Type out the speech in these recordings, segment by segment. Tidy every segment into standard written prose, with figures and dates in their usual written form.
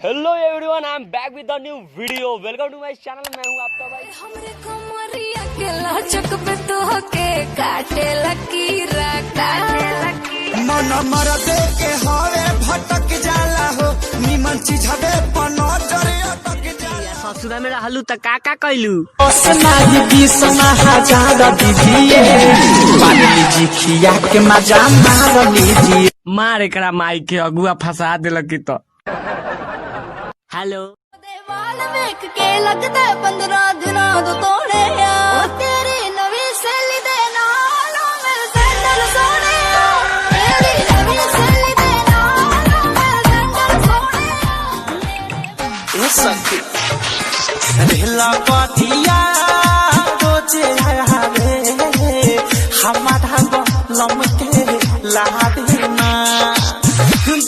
Hello everyone, I am back विद द new video. Welcome two माय channel. मैं हूं आपका भाई। हमरे कमरिया के लाचक पे तो के काटे लकीरा मन मर दे के हवे भटक जाला हो निमन चीज हवे पनो जरे अटक जाला। ससुरा में रहलू त का कइलू? ओसना ही 20 हजार दीजिए पानी जी खिया के मजा मार लीजिए। मार एकरा माई के अगुआ फंसा देलक की तो। हेलो देवाल वेख के लगदा 15 दिन तो तोड़े आ तेरी नवी सैली दे नाल मेरे सैंडल सोने तेरी नवी सैली दे नाल मेरे सैंडल सोने ए संगे रहला पातिया रोजे हवे हमारा लम के लादेना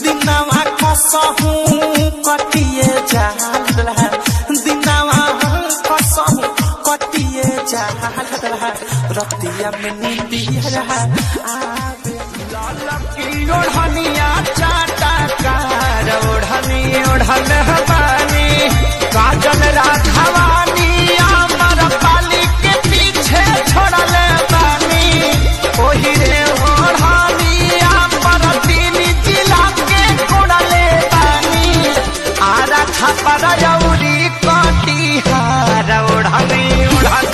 दिनवा कसहू कटिए जाला दिनवा कसहू कटिए जाला रतिया में नींदिया आवे लाल की ओढ़निया चाटा कार ओढ़नी ओढ़ल हवानी काजल राघवानी अमर पाली के पीछे छोड़ल बानी ओही रे ओढ़नी अमर तीन जिला के कोड़ले बानी आरा छपर जौरी कटिहार ओढ़नी ओढ़ल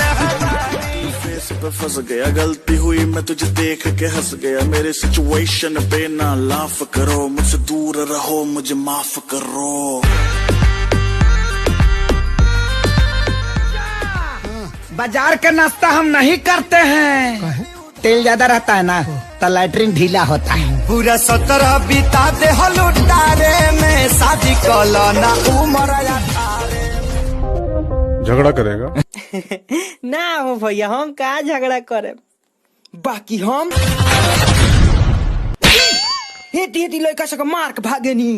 फेस पे फंस गया, गलती हुई मैं तुझे देख के हंस गया। मेरे सिचुएशन पे ना लाफ करो, मुझसे दूर रहो, मुझे माफ करो। बाजार का नाश्ता हम नहीं करते हैं। तेल ज्यादा रहता है ना तो लैट्रिन ढीला होता है। पूरा 17 बिता दे हलुटारे में शादी कलो ना उमर 18। झगड़ा करेगा? ना हो भैया, हम का झगड़ा करे। बाकी हम हेटी लड़का से मार के भागे नी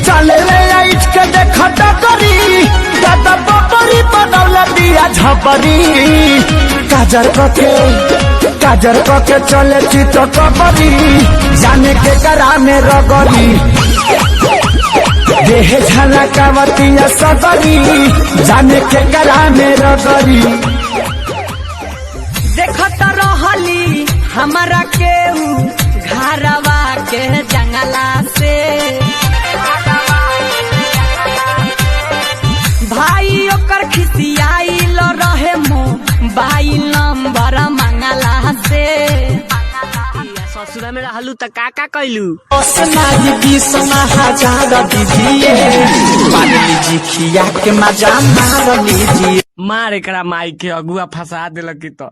चले रे आइट के देखा डकरी दादा बपरी बनौला दिया झपरी काजर के चले चित कबरी जाने के करा में रगरी देह झलकावतिया सगरी जाने के करा में रगरी। देखत रहली हमारा केहू घरवा के जंगला से भाई ओकर खिसियाइल रहे मोबाइल नंबर मंगला से। ससुरा में रहलू त का कइलू? ओसना ही 20 हजार दीजिए पानी जी खिया के मजा मार लीजिए। मार एकरा माई के अगुआ फंसा देलक की तो।